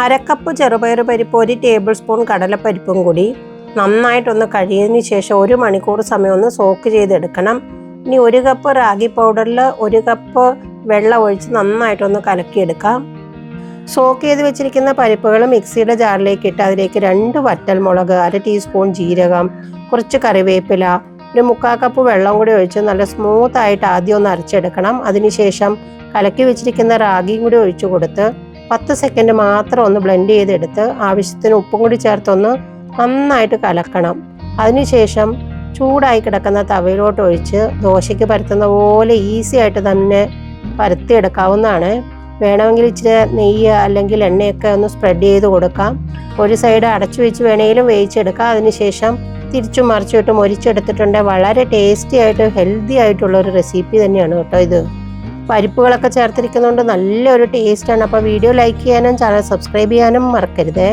അരക്കപ്പ് ചെറുപയർ പരിപ്പ്, 1 ടേബിൾ സ്പൂൺ കടലപ്പരിപ്പും കൂടി നന്നായിട്ടൊന്ന് കഴിയതിന് ശേഷം 1 മണിക്കൂർ സമയം ഒന്ന് സോക്ക് ചെയ്തെടുക്കണം. ഇനി 1 കപ്പ് റാഗി പൗഡറിൽ 1 കപ്പ് വെള്ളം ഒഴിച്ച് നന്നായിട്ടൊന്ന് കലക്കിയെടുക്കാം. സോക്ക് ചെയ്ത് വെച്ചിരിക്കുന്ന പരിപ്പുകൾ മിക്സിയുടെ ജാറിലേക്ക് ഇട്ട് അതിലേക്ക് 2 വറ്റൽമുളക്, 1/2 ടീസ്പൂൺ ജീരകം, കുറച്ച് കറിവേപ്പില, 1/4 കപ്പ് വെള്ളം കൂടി ഒഴിച്ച് നല്ല സ്മൂത്തായിട്ട് ആദ്യം ഒന്ന് അരച്ചെടുക്കണം. അതിനുശേഷം കലക്കി വെച്ചിരിക്കുന്ന റാഗിയും കൂടി ഒഴിച്ചു കൊടുത്ത് 10 സെക്കൻഡ് മാത്രം ഒന്ന് ബ്ലെൻഡ് ചെയ്തെടുത്ത് ആവശ്യത്തിന് ഉപ്പും കൂടി ചേർത്തൊന്ന് നന്നായിട്ട് കലക്കണം. അതിനുശേഷം ചൂടായി കിടക്കുന്ന തവയിലോട്ട് ഒഴിച്ച് ദോശയ്ക്ക് പരത്തുന്ന പോലെ ഈസി ആയിട്ട് തന്നെ പരത്തിയെടുക്കാവുന്നതാണ്. വേണമെങ്കിൽ ഇച്ചിരി നെയ്യ് അല്ലെങ്കിൽ എണ്ണയൊക്കെ ഒന്ന് സ്പ്രെഡ് ചെയ്ത് കൊടുക്കാം. ഒരു സൈഡ് അടച്ചു വെച്ച് വേണമെങ്കിലും വേവിച്ചെടുക്കാം. അതിനുശേഷം തിരിച്ചും മറിച്ചിട്ട് മൊരിച്ചെടുത്തിട്ടുണ്ട്. വളരെ ടേസ്റ്റി ആയിട്ട് ഹെൽത്തി ആയിട്ടുള്ള ഒരു റെസിപ്പി തന്നെയാണ് കേട്ടോ ഇത്. പരിപ്പുകളൊക്കെ ചേർത്തിരിക്കുന്നതുകൊണ്ട് നല്ലൊരു ടേസ്റ്റാണ്. അപ്പോൾ വീഡിയോ ലൈക്ക് ചെയ്യാനും ചാനൽ സബ്സ്ക്രൈബ് ചെയ്യാനും മറക്കരുത്.